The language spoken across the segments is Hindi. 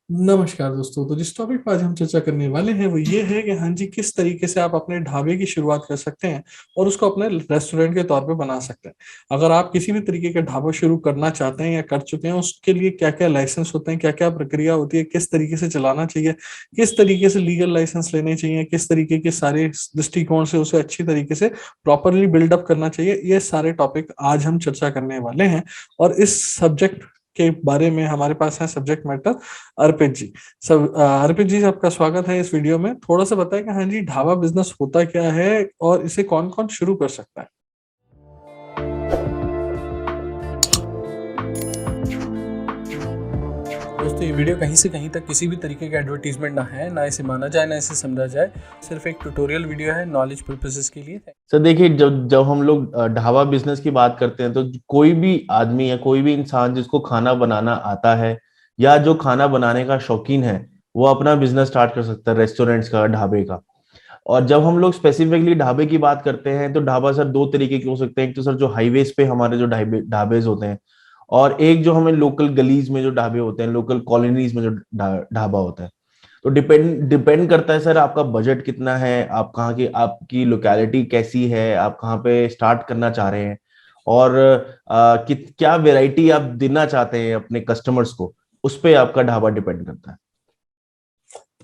नमस्कार दोस्तों। तो जिस टॉपिक पर आज हम चर्चा करने वाले हैं वो ये है कि हाँ जी, किस तरीके से आप अपने ढाबे की शुरुआत कर सकते हैं और उसको अपने रेस्टोरेंट के तौर पे बना सकते हैं। अगर आप किसी भी तरीके का ढाबा शुरू करना चाहते हैं या कर चुके हैं, उसके लिए क्या क्या लाइसेंस होते हैं, क्या क्या प्रक्रिया होती है, किस तरीके से चलाना चाहिए, किस तरीके से लीगल लाइसेंस लेने चाहिए, किस तरीके के सारे दृष्टिकोण से उसे अच्छी तरीके से प्रॉपरली बिल्डअप करना चाहिए, ये सारे टॉपिक आज हम चर्चा करने वाले हैं। और इस सब्जेक्ट के बारे में हमारे पास है सब्जेक्ट मैटर अर्पित जी। सब अर्पित जी, आपका स्वागत है इस वीडियो में। थोड़ा सा बताएं कि हाँ जी, ढाबा बिजनेस होता क्या है और इसे कौन कौन शुरू कर सकता है। दोस्तों, ये वीडियो कहीं से कहीं तक किसी भी तरीके का एडवर्टीजमेंट ना है, ना इसे माना जाए, ना इसे समझा जाए। सिर्फ एक ट्यूटोरियल वीडियो है नॉलेज पर्पसेस के लिए। सर देखिए, जब जब हम लोग ढाबा बिजनेस की बात करते हैं तो कोई भी आदमी या कोई भी इंसान जिसको खाना बनाना आता है या जो खाना बनाने का शौकीन है, वो अपना बिजनेस स्टार्ट कर सकता है, रेस्टोरेंट्स का, ढाबे का। और जब हम लोग स्पेसिफिकली ढाबे की बात करते हैं तो ढाबा सर दो तरीके के हो सकते हैं। एक तो सर जो हाईवेज पे हमारे जो ढाबे ढाबेज होते हैं, और एक जो हमें लोकल गलीज में जो ढाबे होते हैं, लोकल कॉलोनीज में जो ढाबा होता है। तो डिपेंड डिपेंड करता है सर, आपका बजट कितना है, आप कहाँ की, आपकी लोकेलिटी कैसी है, आप कहाँ पे स्टार्ट करना चाह रहे हैं, और क्या वैरायटी आप देना चाहते हैं अपने कस्टमर्स को, उस पे आपका ढाबा डिपेंड करता है।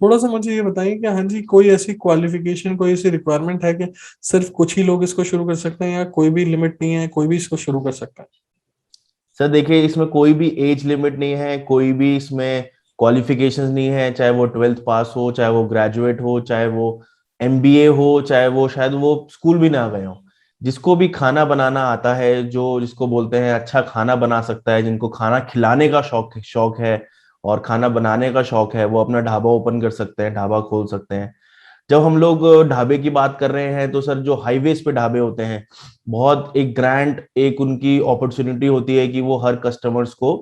थोड़ा सा मुझे ये बताइए कि हाँ जी, कोई ऐसी क्वालिफिकेशन, कोई ऐसी रिक्वायरमेंट है कि सिर्फ कुछ ही लोग इसको शुरू कर सकते हैं या कोई भी लिमिट नहीं है, कोई भी इसको शुरू कर सकता है। सर देखिए, इसमें कोई भी एज लिमिट नहीं है, कोई भी इसमें क्वालिफिकेशंस नहीं है। चाहे वो 12th पास हो, चाहे वो ग्रेजुएट हो, चाहे वो एमबीए हो, चाहे वो शायद वो स्कूल भी ना गए हो, जिसको भी खाना बनाना आता है, जो जिसको बोलते हैं अच्छा खाना बना सकता है, जिनको खाना खिलाने का शौक शौक है और खाना बनाने का शौक है, वो अपना ढाबा ओपन कर सकते हैं, ढाबा खोल सकते हैं। जब हम लोग ढाबे की बात कर रहे हैं तो सर जो हाईवेज पे ढाबे होते हैं, बहुत एक ग्रैंड एक उनकी अपॉर्चुनिटी होती है कि वो हर कस्टमर्स को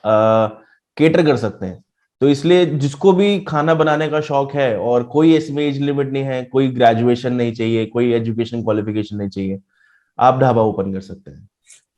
केटर कर सकते हैं। तो इसलिए जिसको भी खाना बनाने का शौक है, और कोई इसमें एज लिमिट नहीं है, कोई ग्रेजुएशन नहीं चाहिए, कोई एजुकेशन क्वालिफिकेशन नहीं चाहिए, आप ढाबा ओपन कर सकते हैं।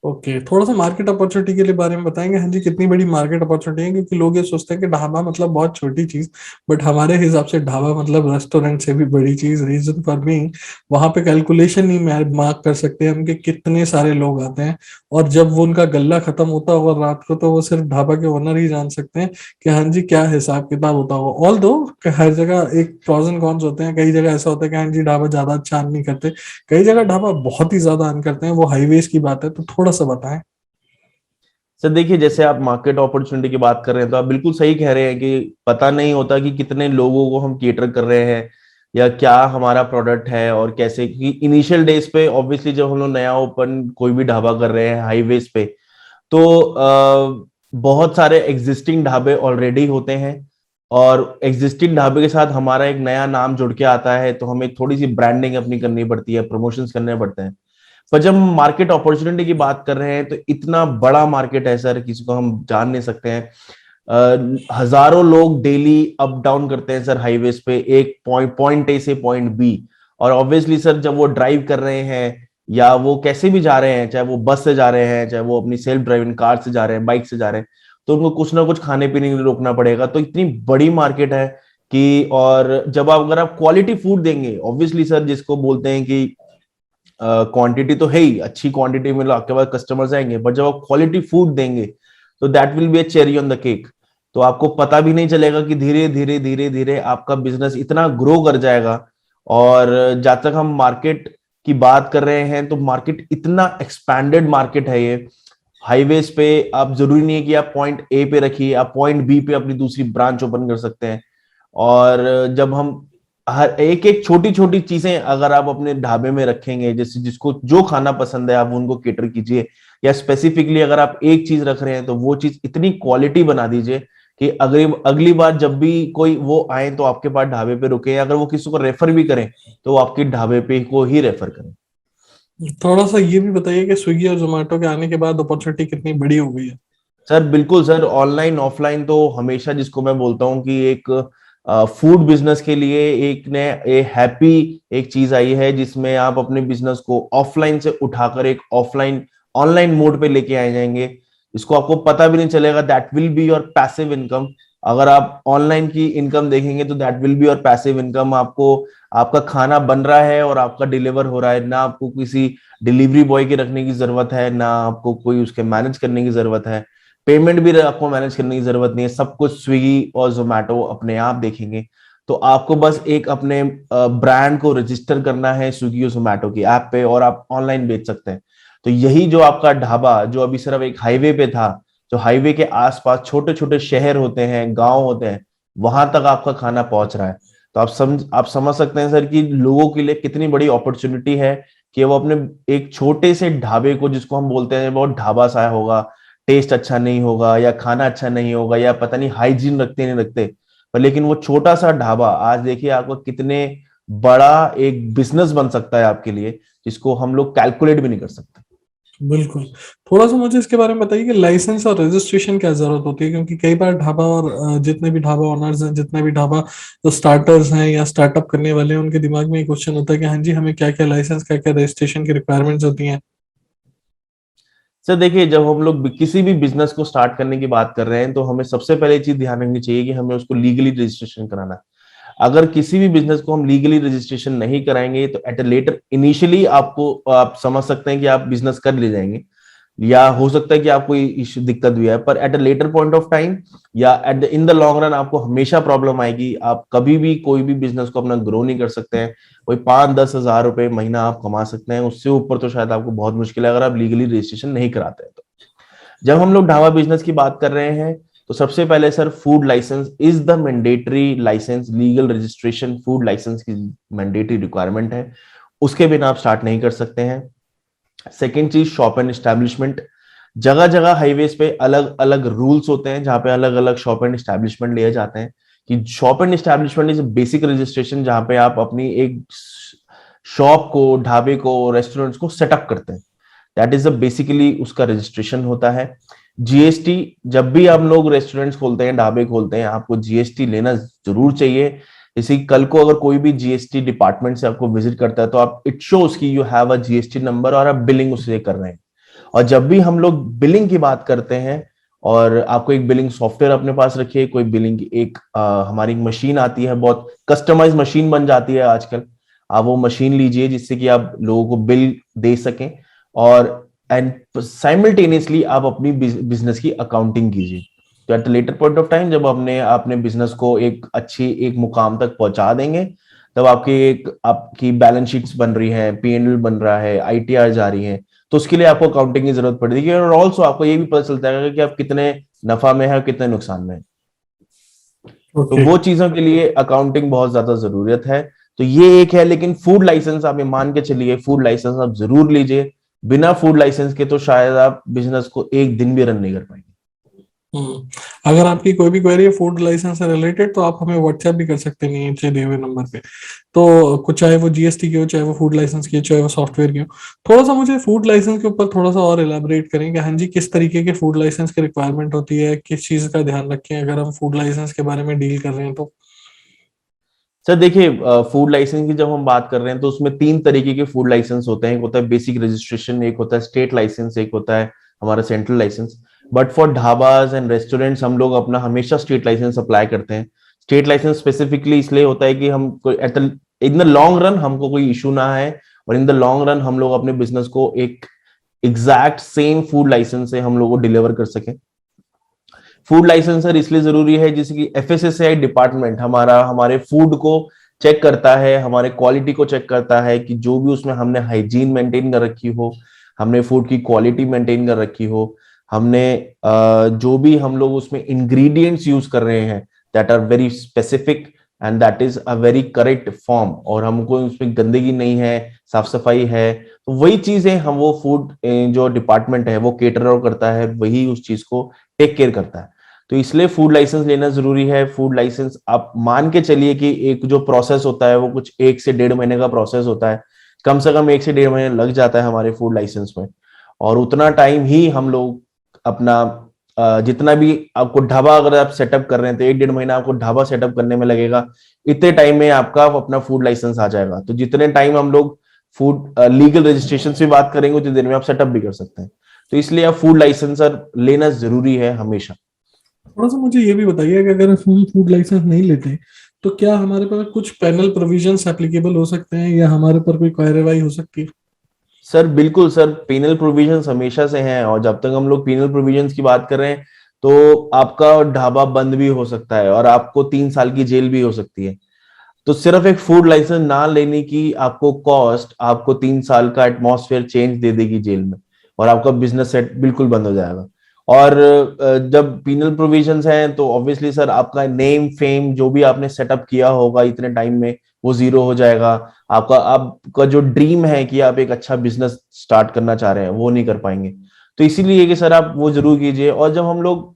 ओके, थोड़ा सा मार्केट अपॉर्चुनिटी के लिए बारे में बताएंगे हाँ जी, कितनी बड़ी मार्केट अपॉर्चुनिटी है? क्योंकि लोग ये सोचते हैं कि ढाबा मतलब बहुत छोटी चीज, बट हमारे हिसाब से ढाबा मतलब रेस्टोरेंट से भी बड़ी चीज। रीजन फॉर बीइंग, वहां पे कैलकुलेशन नहीं मार्क कर सकते हम कि कितने सारे लोग आते हैं, और जब वो उनका गल्ला खत्म होता होगा रात को, तो वो सिर्फ ढाबा के ओनर ही जान सकते हैं कि हाँ जी क्या हिसाब किताब होता होगा। ऑल दो हर जगह एक प्रॉस एंड कॉन्स होते हैं। कई जगह ऐसा होता है कि हाँ जी ढाबा ज्यादा अच्छा अर्न नहीं करते, कई जगह ढाबा बहुत ही ज्यादा अर्न करते हैं। वो हाईवेज की बात है, तो थोड़ा सा बताएं। सर देखिए, जैसे आप मार्केट अपॉर्चुनिटी की बात कर रहे हैं तो आप बिल्कुल सही कह रहे हैं कि पता नहीं होता कि कितने लोगों को हम केटर कर रहे हैं या क्या हमारा प्रोडक्ट है, और कैसे कि इनिशियल डेज पे ऑब्वियसली जब हम लोग नया ओपन कोई भी ढाबा कर रहे हैं हाईवेज पे, तो बहुत सारे एग्जिस्टिंग ढाबे ऑलरेडी होते हैं, और एग्जिस्टिंग ढाबे के साथ हमारा एक नया नाम जुड़ के आता है, तो हमें थोड़ी सी ब्रांडिंग अपनी करनी पड़ती है, प्रमोशंस करने पड़ते हैं। पर जब हम मार्केट अपॉर्चुनिटी की बात कर रहे हैं तो इतना बड़ा मार्केट है सर, किसी को हम जान नहीं सकते हैं। हजारों लोग डेली अप डाउन करते हैं सर हाईवेज पे, एक पॉइंट ए से पॉइंट बी। और ऑब्वियसली सर जब वो ड्राइव कर रहे हैं या वो कैसे भी जा रहे हैं, चाहे वो बस से जा रहे हैं, चाहे वो अपनी सेल्फ ड्राइविंग कार से जा रहे हैं, बाइक से जा रहे हैं, तो उनको कुछ ना कुछ खाने पीने के लिए रोकना पड़ेगा। तो इतनी बड़ी मार्केट है कि, और जब आप अगर आप क्वालिटी फूड देंगे, ऑब्वियसली सर जिसको बोलते हैं कि क्वांटिटी तो है ही, अच्छी क्वांटिटी में आपके पास कस्टमर्स आएंगे, बट जब आप क्वालिटी फूड देंगे तो that will be A cherry on the cake. तो आपको पता भी नहीं चलेगा कि धीरे धीरे धीरे धीरे आपका बिजनेस इतना ग्रो कर जाएगा। और जहां तक हम मार्केट की बात कर रहे हैं तो मार्केट इतना एक्सपैंडेड मार्केट है ये। हाईवेज पे आप जरूरी नहीं है कि आप पॉइंट ए पे रखिए, आप पॉइंट बी पे अपनी दूसरी ब्रांच ओपन कर सकते हैं। और जब हम हर एक एक छोटी छोटी चीजें अगर आप अपने ढाबे में रखेंगे, जैसे जिसको जो खाना पसंद है आप उनको केटर कीजिए, या स्पेसिफिकली अगर आप एक चीज रख रहे हैं तो वो चीज इतनी क्वालिटी बना दीजिए कि अगली अगली बार जब भी कोई वो आए तो आपके पास ढाबे पे रुके, अगर वो किसी को रेफर भी करें तो वो आपके ढाबे पे को ही रेफर करें। थोड़ा सा ये भी बताइए कि स्विगी और जोमेटो के आने के बाद अपॉर्चुनिटी कितनी बड़ी हो गई है। सर बिल्कुल सर, ऑनलाइन ऑफलाइन तो हमेशा, जिसको मैं बोलता हूँ कि एक फूड बिजनेस के लिए एक ने हैप्पी एक चीज आई है, जिसमें आप अपने बिजनेस को ऑफलाइन से उठाकर एक ऑफलाइन ऑनलाइन मोड पे लेके आ जाएंगे, इसको आपको पता भी नहीं चलेगा। That will be your passive income, अगर आप ऑनलाइन की इनकम देखेंगे तो that will be your passive income. आपको आपका खाना बन रहा है और आपका डिलीवर हो रहा है, ना आपको किसी डिलीवरी बॉय की रखने की जरूरत है, ना आपको कोई उसके मैनेज करने की जरूरत है, पेमेंट भी आपको मैनेज करने की जरूरत नहीं है, सब कुछ स्विगी और जोमेटो अपने आप देखेंगे। तो आपको बस एक अपने ब्रांड को रजिस्टर करना है स्विगी और जोमेटो की ऐप पे और आप ऑनलाइन बेच सकते हैं। तो यही जो आपका ढाबा जो अभी सिर्फ एक हाईवे पे था, जो हाईवे के आसपास छोटे छोटे शहर होते हैं, गांव होते हैं, वहां तक आपका खाना पहुंच रहा है। तो आप समझ सकते हैं सर कि लोगों के लिए कितनी बड़ी अपॉर्चुनिटी है कि वो अपने एक छोटे से ढाबे को, जिसको हम बोलते हैं बहुत ढाबा सा होगा, टेस्ट अच्छा नहीं होगा या खाना अच्छा नहीं होगा या पता नहीं हाइजीन रखते नहीं रखते, पर लेकिन वो छोटा सा ढाबा आज देखिए आपको कितने बड़ा एक बिजनेस बन सकता है आपके लिए, जिसको हम लोग कैलकुलेट भी नहीं कर सकते। बिल्कुल। थोड़ा सा मुझे इसके बारे में बताइए कि लाइसेंस और रजिस्ट्रेशन क्या जरूरत होती है, क्योंकि कई बार ढाबा और जितने भी ढाबा ओनर्स हैं, जितने भी ढाबा जो स्टार्टर्स हैं या स्टार्टअप करने वाले हैं, उनके दिमाग में एक क्वेश्चन होता है कि हाँ जी, हमें क्या क्या लाइसेंस, क्या क्या रजिस्ट्रेशन की रिक्वायरमेंट्स होती हैं। सर देखिए, जब हम लोग किसी भी बिजनेस को स्टार्ट करने की बात कर रहे हैं तो हमें सबसे पहले चीज ध्यान रखनी चाहिए कि हमें उसको लीगली रजिस्ट्रेशन कराना है। अगर किसी भी बिजनेस को हम लीगली रजिस्ट्रेशन नहीं कराएंगे तो एट अ लेटर, इनिशियली आपको आप समझ सकते हैं कि आप बिजनेस कर ले जाएंगे, या हो सकता है कि आपको इश्यू दिक्कत भी है, पर at a later point of time या at the in the long run आपको हमेशा प्रॉब्लम आएगी। आप कभी भी कोई भी बिजनेस को अपना ग्रो नहीं कर सकते हैं। कोई 5-10 हज़ार रुपए महीना आप कमा सकते हैं, उससे ऊपर तो शायद आपको बहुत मुश्किल है अगर आप लीगली रजिस्ट्रेशन नहीं कराते हैं तो। जब हम लोग ढाबा बिजनेस की बात कर रहे हैं तो सबसे पहले sir food licence is the mandatory licence, legal registration food licence की मैंडेटरी रिक्वायरमेंट है, उसके बिना आप स्टार्ट नहीं कर सकते हैं। सेकेंड चीज, शॉप एंड एस्टैब्लिशमेंट। जगह जगह हाईवेज पे अलग अलग रूल्स होते हैं जहां पे अलग अलग शॉप एंड एस्टैब्लिशमेंट लिए जाते हैं। कि shop and establishment is basic registration जहां पे आप अपनी एक शॉप को, ढाबे को, रेस्टोरेंट्स को सेटअप करते हैं, दैट इज बेसिकली उसका रजिस्ट्रेशन होता है। जीएसटी, जब भी आप लोग रेस्टोरेंट्स खोलते हैं, ढाबे खोलते हैं, आपको जीएसटी लेना जरूर चाहिए। जैसे कल को अगर कोई भी जीएसटी डिपार्टमेंट से आपको विजिट करता है तो आप इट शोज कि you have a GST number और आप बिलिंग उससे कर रहे हैं। और जब भी हम लोग बिलिंग की बात करते हैं और आपको एक बिलिंग सॉफ्टवेयर अपने पास रखिए, कोई बिलिंग की एक हमारी मशीन आती है, बहुत कस्टमाइज मशीन बन जाती है आजकल, आप वो मशीन लीजिए जिससे कि आप लोगों को बिल दे सकें और एंड साइमल्टेनियसली आप अपनी बिजनेस की अकाउंटिंग कीजिए। तो at later point of time जब आपने बिजनेस को एक अच्छी एक मुकाम तक पहुंचा देंगे, तब आपकी बैलेंस शीट्स बन रही है, पीएनएल बन रहा है, आईटीआर जा रही है, तो उसके लिए आपको अकाउंटिंग की जरूरत पड़ेगी और ऑल्सो आपको ये भी पता चलता है कि आप कितने नफा में है और कितने नुकसान में है। तो ओके। वो चीजों के लिए अकाउंटिंग बहुत ज्यादा जरूरत है। तो ये एक है, लेकिन फूड लाइसेंस आप ये मान के चलिए, फूड लाइसेंस आप जरूर लीजिए। बिना फूड लाइसेंस के तो शायद आप बिजनेस को एक दिन भी रन नहीं कर पाएंगे। अगर आपकी कोई भी क्वेरी है फूड लाइसेंस से रिलेटेड, तो आप हमें व्हाट्सएप भी कर सकते हैं नीचे दिए हुए नंबर पे। तो कुछ, चाहे वो जीएसटी की हो, चाहे वो फूड लाइसेंस की हो, चाहे वो सॉफ्टवेयर की हो, थोड़ा सा मुझे फूड लाइसेंस के ऊपर थोड़ा सा और इलाबरेट करें कि हाँ जी, किस तरीके के फूड लाइसेंस की रिक्वायरमेंट होती है, किस चीज का ध्यान रखें अगर हम फूड लाइसेंस के बारे में डील कर रहे हैं तो। सर देखिए, फूड लाइसेंस की जब हम बात कर रहे हैं तो उसमें 3 तरीके के फूड लाइसेंस होते हैं। एक होता है बेसिक रजिस्ट्रेशन, एक होता है स्टेट लाइसेंस, एक होता है हमारा central licence. But for dhabas and restaurants हम लोग अपना हमेशा स्टेट लाइसेंस अप्लाई करते हैं। स्टेट लाइसेंस स्पेसिफिकली इसलिए होता है कि हम इन द लॉन्ग रन हमको कोई इशू ना है और इन द लॉन्ग रन हम लोग अपने बिजनेस को एक एग्जैक्ट सेम फूड लाइसेंस से हम लोग को डिलीवर कर सके। फूड लाइसेंसर इसलिए जरूरी है जैसे कि एफएसएसआई डिपार्टमेंट हमारे फूड को चेक करता है, हमारे क्वालिटी को चेक करता है कि जो भी उसमें हमने हाइजीन मेंटेन कर रखी हो, हमने फूड की क्वालिटी मेंटेन कर रखी हो, हमने जो भी हम लोग उसमें इंग्रेडिएंट्स यूज कर रहे हैं that are very specific and that is a very correct form, और हमको उसमें गंदगी नहीं है, साफ सफाई है, तो वही चीजें हम वो फूड जो डिपार्टमेंट है वो केटर करता है, वही उस चीज को टेक केयर करता है। तो इसलिए फूड लाइसेंस लेना जरूरी है। फूड लाइसेंस आप मान के चलिए कि एक जो प्रोसेस होता है वो कुछ 1 से 1.5 महीने का प्रोसेस होता है, कम से कम 1 से 1.5 महीने लग जाता है हमारे फूड लाइसेंस में। और उतना टाइम ही हम लोग अपना जितना भी आपको ढाबा अगर आप सेटअप कर रहे हैं तो 1-1.5 महीना आपको ढाबा सेटअप करने में लगेगा, इतने टाइम में आपका अपना फूड लाइसेंस आ जाएगा। तो जितने टाइम हम लोग फूड लीगल रजिस्ट्रेशन से बात करेंगे उतने देर में आप सेटअप भी कर सकते हैं। तो इसलिए आप फूड लाइसेंसर लेना जरूरी है हमेशा। थोड़ा सा मुझे ये भी बताइए कि अगर हम फूड लाइसेंस नहीं लेते तो क्या हमारे पर कुछ पैनल प्रोविजंस एप्लीकेबल हो सकते हैं या हमारे पर कोई कार्रवाई हो सकती है? सर बिल्कुल सर, पीनल प्रोविजंस हमेशा से हैं, और जब तक हम लोग पीनल प्रोविजंस की बात कर रहे हैं तो आपका ढाबा बंद भी हो सकता है और आपको 3 साल की जेल भी हो सकती है। तो सिर्फ एक फूड लाइसेंस ना लेने की आपको कॉस्ट आपको 3 साल का एटमॉस्फेयर चेंज दे देगी जेल में, और आपका बिजनेस सेट बिल्कुल बंद हो जाएगा। और जब पीनल प्रोविजंस हैं तो ऑब्वियसली सर आपका नेम फेम जो भी आपने सेटअप किया होगा इतने टाइम में वो जीरो हो जाएगा। आपका आपका जो ड्रीम है कि आप एक अच्छा बिजनेस स्टार्ट करना चाह रहे हैं वो नहीं कर पाएंगे। तो इसीलिए कि सर आप वो जरूर कीजिए। और जब हम लोग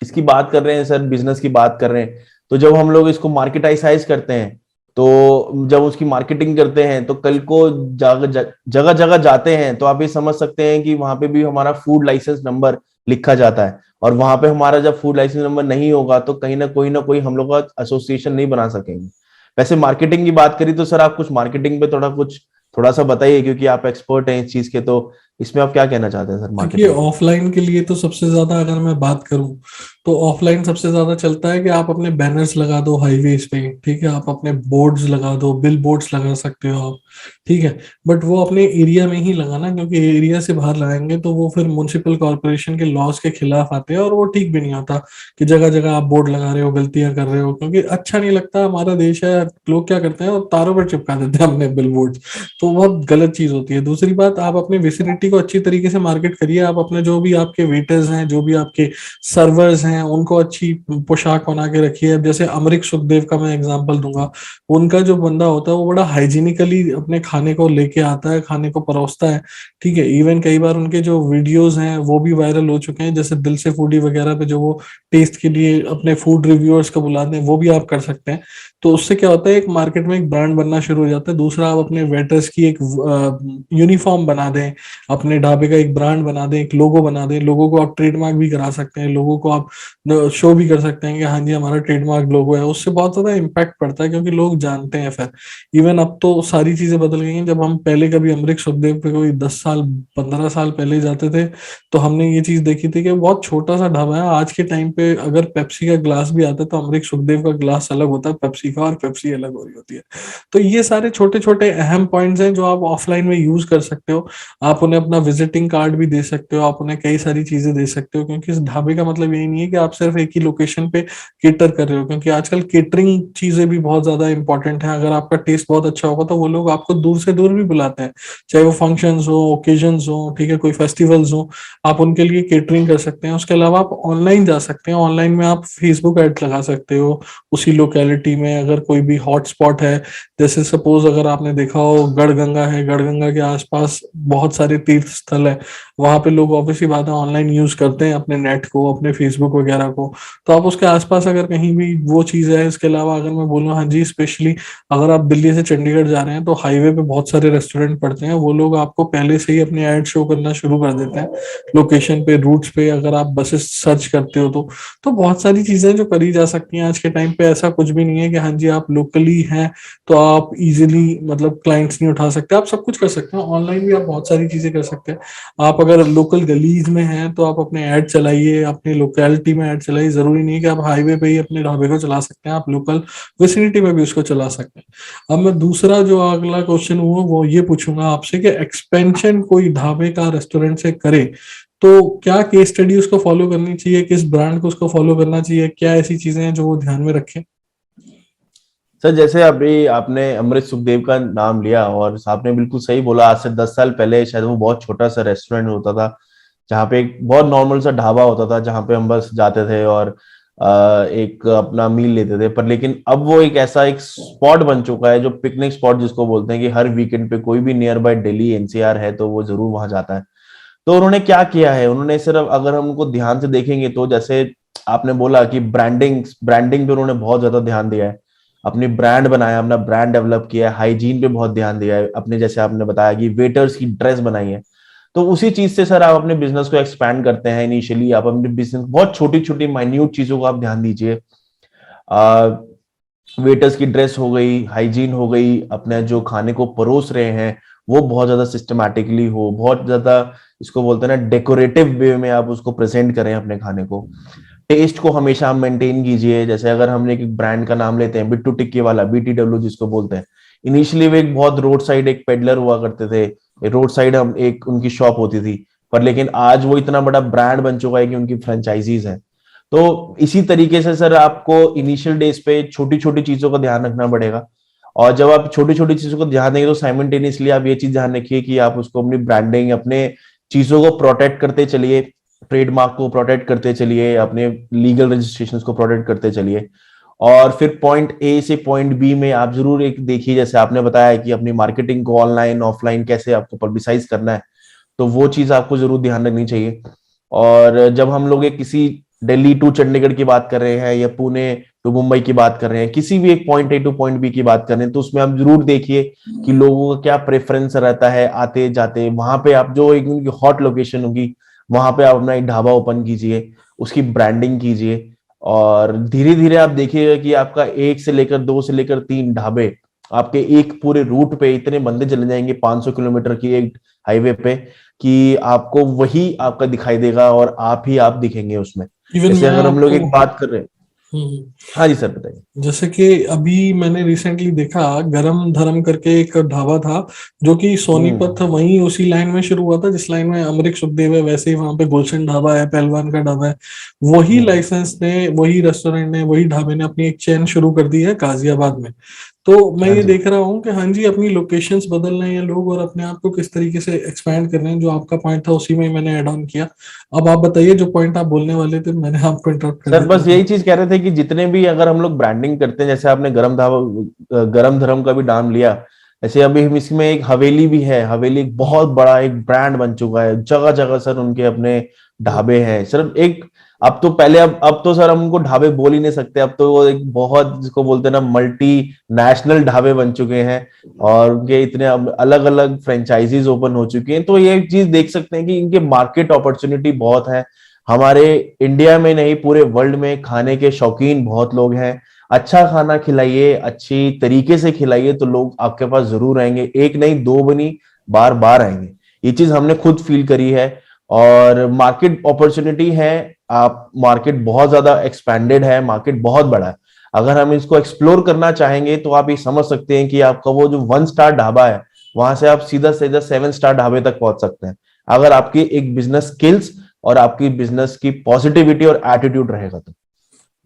इसकी बात कर रहे हैं सर, बिजनेस की बात कर रहे हैं, तो जब हम लोग इसको मार्केटाइज करते हैं, तो जब उसकी मार्केटिंग करते हैं तो कल को जगह जगह जाते हैं तो आप ये समझ सकते हैं कि वहां पे भी हमारा फूड लाइसेंस नंबर लिखा जाता है। और वहां पे हमारा जब फूड लाइसेंस नंबर नहीं होगा तो कहीं ना कोई हम लोग का एसोसिएशन नहीं बना सकेंगे। वैसे मार्केटिंग की बात करी तो सर आप कुछ मार्केटिंग पे थोड़ा सा बताइए, क्योंकि आप एक्सपर्ट हैं इस चीज के। तो इसमें आप क्या कहना चाहते हैं सर देखिए, मार्केटिंग? ऑफलाइन के लिए तो सबसे ज्यादा अगर मैं बात करूं तो ऑफलाइन सबसे ज्यादा चलता है कि आप अपने बैनर्स लगा दो हाईवेज पे, ठीक है, आप अपने बोर्ड्स लगा दो, बिल बोर्ड्स लगा सकते हो आप, ठीक है। बट वो अपने एरिया में ही लगाना, क्योंकि एरिया से बाहर लगाएंगे तो वो फिर म्युनिसिपल कॉर्पोरेशन के लॉज के खिलाफ आते हैं और वो ठीक भी नहीं होता कि जगह जगह आप बोर्ड लगा रहे हो, गलतियां कर रहे हो, क्योंकि अच्छा नहीं लगता। हमारा देश है, लोग क्या करते हैं और तारों पर चिपका देते हैं अपने बिल बोर्ड, तो बहुत गलत चीज होती है। दूसरी बात, आप अपने विसिनिटी को अच्छी तरीके से मार्केट करिए। आप अपने जो भी आपके वेटर्स हैं, जो भी आपके सर्वर्स हैं, उनको अच्छी पोशाक बना के रखिए। अब जैसे अमरीक सुखदेव का मैं एग्जांपल दूंगा, उनका जो बंदा होता है वो बड़ा हाइजीनिकली अपने खाने को लेके आता है, खाने को परोसता है, ठीक है। इवन कई बार उनके जो वीडियोस हैं वो भी वायरल हो चुके हैं, जैसे दिल से फूडी वगैरह पे जो वो टेस्ट के लिए अपने फूड रिव्यूअर्स को बुलाते हैं, वो भी आप कर सकते हैं। तो उससे क्या होता है, एक मार्केट में एक ब्रांड बनना शुरू हो जाता है। दूसरा, आप अपने वेटर्स की एक यूनिफॉर्म बना दें, अपने ढाबे का एक ब्रांड बना दें, एक लोगो बना दें। लोगों को आप ट्रेडमार्क भी करा सकते हैं, लोगों को आप शो भी कर सकते हैं कि हाँ जी हमारा ट्रेडमार्क लोगो है। उससे बहुत ज्यादा इम्पैक्ट पड़ता है, क्योंकि लोग जानते हैं फिर। इवन अब तो सारी चीजें बदल गई हैं। जब हम पहले कभी अमरीक सुखदेव पे कोई 10 साल 15 साल पहले जाते थे तो हमने ये चीज देखी थी कि बहुत छोटा सा ढाबा है। आज के टाइम पे अगर पेप्सी का ग्लास भी आता है तो अमरीक सुखदेव का ग्लास अलग होता है पेप्सी का, और पेप्सी अलग हो रही होती है। तो ये सारे छोटे छोटे अहम पॉइंट्स हैं जो आप ऑफलाइन में यूज कर सकते हो। आप उन्हें अपना विजिटिंग कार्ड भी दे सकते हो, आप उन्हें कई सारी चीजें दे सकते हो, क्योंकि इस ढाबे का मतलब यही नहीं है कि आप सिर्फ एक ही लोकेशन पे केटर कर रहे हो। क्योंकि आजकल केटरिंग चीजें भी बहुत ज्यादा इंपॉर्टेंट है। अगर आपका टेस्ट बहुत अच्छा होगा तो वो लोग आपको दूर से दूर भी बुलाते हैं, चाहे वो फंक्शंस हो, ओकेजन्स हो, ठीक है, कोई फेस्टिवल्स हो, आप उनके लिए केटरिंग कर सकते हैं। उसके अलावा आप ऑनलाइन जा सकते हैं। ऑनलाइन में आप फेसबुक एड लगा सकते हो उसी लोकेलिटी में। अगर कोई भी हॉटस्पॉट है, जैसे सपोज अगर आपने देखा हो गढ़गंगा है, गढ़गंगा के आसपास बहुत सारे तीर्थ स्थल है, वहां पे लोग ऑब्वियसली बात है ऑनलाइन यूज करते हैं अपने नेट को, अपने फेसबुक वगैरह को। तो आप उसके आसपास अगर कहीं भी वो चीज है। इसके अलावा अगर मैं बोलूँ, हाँ जी, स्पेशली अगर आप दिल्ली से चंडीगढ़ जा रहे हैं तो हाईवे पे बहुत सारे रेस्टोरेंट पड़ते हैं, वो लोग आपको पहले से ही अपने ऐड शो करना शुरू कर देते हैं लोकेशन पे, रूट्स पे। अगर आप बसेस सर्च करते हो तो बहुत सारी चीजें जो करी जा सकती हैं आज के टाइम पे। ऐसा कुछ भी नहीं है कि हाँ जी आप लोकली हैं तो आप इजीली मतलब क्लाइंट्स नहीं उठा सकते। आप सब कुछ कर सकते हैं ऑनलाइन भी, आप बहुत सारी चीजें कर सकते हैं। आप अगर लोकल गलीज में हैं तो आप अपने ऐड चलाइए, अपनी लोकेलिटी में ऐड चलाइए। जरूरी नहीं कि आप हाईवे पे ही अपने ढाबे को चला सकते हैं, आप लोकल विसिनिटी में भी उसको चला सकते हैं। अब मैं दूसरा जो अगला क्वेश्चन हुआ वो ये पूछूंगा आपसे कि एक्सपेंशन कोई ढाबे का रेस्टोरेंट से करे तो क्या केस स्टडी उसको फॉलो करनी चाहिए, किस ब्रांड को उसको फॉलो करना चाहिए, क्या ऐसी चीजें हैं जो वो ध्यान में रखें? सर जैसे अभी आपने अमृत सुखदेव का नाम लिया, और आपने बिल्कुल सही बोला। आज से 10 साल पहले शायद वो बहुत छोटा सा रेस्टोरेंट होता था, जहाँ पे एक बहुत नॉर्मल सा ढाबा होता था, जहाँ पे हम बस जाते थे और एक अपना मील लेते थे। पर लेकिन अब वो एक ऐसा एक स्पॉट बन चुका है, जो पिकनिक स्पॉट जिसको बोलते हैं, कि हर वीकेंड पे कोई भी नियर बाय दिल्ली एनसीआर है तो वो जरूर वहां जाता है। तो उन्होंने क्या किया है, उन्होंने सिर्फ, अगर हम उनको ध्यान से देखेंगे तो, जैसे आपने बोला कि ब्रांडिंग ब्रांडिंग पे उन्होंने बहुत ज्यादा ध्यान दिया है, अपनी ब्रांड बनाया, अपना ब्रांड डेवलप किया है, हाइजीन पे बहुत ध्यान दिया है, अपने जैसे आपने बताया कि वेटर्स की ड्रेस बनाई है। तो उसी चीज से सर आप अपने बिजनेस को एक्सपैंड करते हैं। इनिशियली आप अपने बिजनेस बहुत छोटी छोटी माइन्यूट चीजों को आप ध्यान दीजिए। वेटर्स की ड्रेस हो गई, हाइजीन हो गई, अपने जो खाने को परोस रहे हैं वो बहुत ज्यादा सिस्टमैटिकली हो, बहुत ज्यादा इसको बोलते हैं ना डेकोरेटिव वे में आप उसको प्रेजेंट करें अपने खाने को। टेस्ट को हमेशा हम मेंटेन कीजिए। जैसे अगर हमने एक ब्रांड का नाम लेते हैं, बिट्टू टिक्की वाला, BTW जिसको बोलते हैं, इनिशियली वो एक बहुत रोड साइड एक पेडलर हुआ करते थे, रोड साइड हम एक उनकी शॉप होती थी, पर लेकिन आज वो इतना बड़ा ब्रांड बन चुका है कि उनकी फ्रेंचाइजीज है। तो इसी तरीके से सर आपको इनिशियल डेज पे छोटी छोटी चीजों का ध्यान रखना पड़ेगा, और जब आप छोटी छोटी चीजों को ध्यान देंगे तो साइमल्टेनियसली आप ये चीज ध्यान रखिए कि आप उसको अपनी ब्रांडिंग, अपने चीजों को प्रोटेक्ट करते चलिए, ट्रेडमार्क को प्रोटेक्ट करते चलिए, अपने लीगल रजिस्ट्रेशन को प्रोटेक्ट करते चलिए। और फिर पॉइंट ए से पॉइंट बी में आप जरूर एक देखिए, जैसे आपने बताया कि अपनी मार्केटिंग को ऑनलाइन ऑफलाइन कैसे आपको पब्लिसाइज करना है, तो वो चीज आपको जरूर ध्यान रखनी चाहिए। और जब हम लोग एक किसी दिल्ली टू चंडीगढ़ की बात कर रहे हैं या पुणे टू मुंबई की बात कर रहे हैं, किसी भी एक point A to point B की बात कर रहे हैं, तो उसमें आप जरूर देखिए कि लोगों का क्या प्रेफरेंस रहता है आते जाते। वहां पे आप जो एक उनकी हॉट लोकेशन होगी, वहां पे आप अपना एक ढाबा ओपन कीजिए, उसकी ब्रांडिंग कीजिए, और धीरे धीरे आप देखिएगा कि आपका 1 से लेकर 2 से लेकर 3 ढाबे आपके एक पूरे रूट पे इतने बंदे चले जाएंगे 500 किलोमीटर की एक हाईवे पे, कि आपको वही आपका दिखाई देगा और आप दिखेंगे उसमें। इवन जैसे मैं अगर हम लोग आपको एक बात कर रहे हैं। हाँ जी सर, बताइए। जैसे कि अभी मैंने रिसेंटली देखा, गरम धर्म करके एक ढाबा था जो कि सोनीपत वहीं उसी लाइन में शुरू हुआ था जिस लाइन में अमरीक सुखदेव है, वैसे ही वहां पे गुलशन ढाबा है, पहलवान का ढाबा है। वही लाइसेंस ने, वही रेस्टोरेंट ने, वही ढाबे ने अपनी एक चेन शुरू कर दी है गाजियाबाद में। तो मैं हाँ ये जी। देख रहा हूँ कि हाँ जी, अपनी लोकेशंस बदल रहे हैं लोग और अपने आप को किस तरीके से एक्सपैंड कर रहे हैं। जो आपका पॉइंट था उसी में मैंने ऐड ऑन किया। अब आप बताइए जो पॉइंट आप बोलने वाले थे, मैंने आपको इंटरप्ट कर सर दिया बस था। यही चीज कह रहे थे कि जितने भी अगर हम लोग ब्रांडिंग करते हैं, जैसे आपने गरम धर्म का भी नाम लिया, ऐसे अभी हम इसमें एक हवेली भी है। हवेली एक बहुत बड़ा एक ब्रांड बन चुका है, जगह जगह सर उनके अपने ढाबे हैं सर। एक अब तो पहले, अब तो सर हम उनको ढाबे बोल ही नहीं सकते, अब तो वो एक बहुत, जिसको बोलते हैं ना, मल्टी नेशनल ढाबे बन चुके हैं, और उनके इतने अलग अलग फ्रेंचाइजीज ओपन हो चुकी हैं। तो ये चीज देख सकते हैं कि इनके मार्केट अपॉर्चुनिटी बहुत है। हमारे इंडिया में नहीं, पूरे वर्ल्ड में खाने के शौकीन बहुत लोग हैं। अच्छा खाना खिलाइए, अच्छी तरीके से खिलाइए, तो लोग आपके पास जरूर आएंगे। एक नहीं, दो बनी, बार बार आएंगे। ये चीज हमने खुद फील करी है। और मार्केट अपॉर्चुनिटी है, आप मार्केट बहुत ज्यादा एक्सपैंडेड है, मार्केट बहुत बड़ा है। अगर हम इसको एक्सप्लोर करना चाहेंगे तो आप ये समझ सकते हैं कि आपका वो जो 1 स्टार ढाबा है, वहां से आप सीधा सीधा 7 स्टार ढाबे तक पहुंच सकते हैं, अगर आपकी एक बिजनेस स्किल्स और आपकी बिजनेस की पॉजिटिविटी और एटीट्यूड रहेगा तो।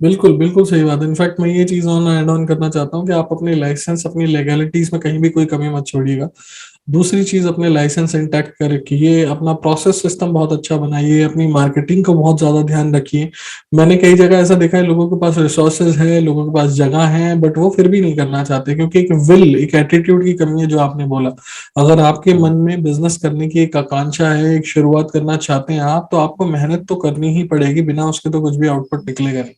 बिल्कुल बिल्कुल सही बात है। इनफैक्ट मैं ये चीज ऑन ऐड ऑन करना चाहता हूँ कि आप अपने लाइसेंस, अपनी लीगैलिटीज में कहीं भी कोई कमी मत छोड़िएगा। दूसरी चीज, अपने लाइसेंस इंटैक्ट कर रखिए, अपना प्रोसेस सिस्टम बहुत अच्छा बनाइए, अपनी मार्केटिंग को बहुत ज्यादा ध्यान रखिए। मैंने कई जगह ऐसा देखा है, लोगों के पास रिसोर्सेज है, लोगों के पास जगह है, बट वो फिर भी नहीं करना चाहते क्योंकि एक विल, एक एटीट्यूड की कमी है। जो आपने बोला, अगर आपके मन में बिजनेस करने की एक आकांक्षा है, एक शुरुआत करना चाहते हैं आप, तो आपको मेहनत तो करनी ही पड़ेगी, बिना उसके तो कुछ भी आउटपुट निकलेगा नहीं।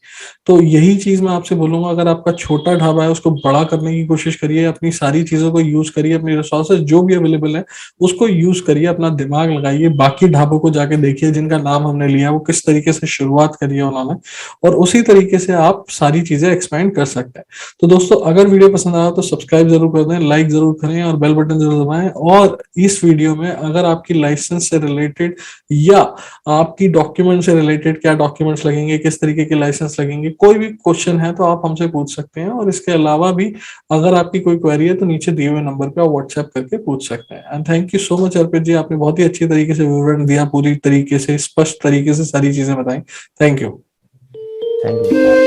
तो यही चीज मैं आपसे बोलूंगा, अगर आपका छोटा ढाबा है उसको बड़ा करने की कोशिश करिए, अपनी सारी चीजों को यूज करिए, अपनी रिसोर्सेज जो भी अवेलेबल है उसको यूज करिए, अपना दिमाग लगाइए। बाकी ढाबों को जाके देखिए जिनका नाम हमने लिया, वो किस तरीके से शुरुआत करी है उन्होंने, और उसी तरीके से आप सारी चीजें एक्सपेंड कर सकते हैं। तो दोस्तों, अगर वीडियो पसंद आया तो सब्सक्राइब जरूर कर दें, लाइक जरूर करें और बेल बटन जरूर दबाएं। और इस वीडियो में अगर आपकी लाइसेंस से रिलेटेड या आपकी डॉक्यूमेंट से रिलेटेड, क्या डॉक्यूमेंट्स लगेंगे, किस तरीके के लाइसेंस लगेंगे, कोई भी क्वेश्चन है तो आप हमसे पूछ सकते हैं। और इसके अलावा भी अगर आपकी कोई क्वेरी है तो नीचे दिए हुए नंबर पे आप व्हाट्सएप करके पूछ सकते हैं। And thank you so much Arpit ji, आपने बहुत ही अच्छी तरीके से विवरण दिया, पूरी तरीके से स्पष्ट तरीके से सारी चीजें बताई। Thank you. Thank you.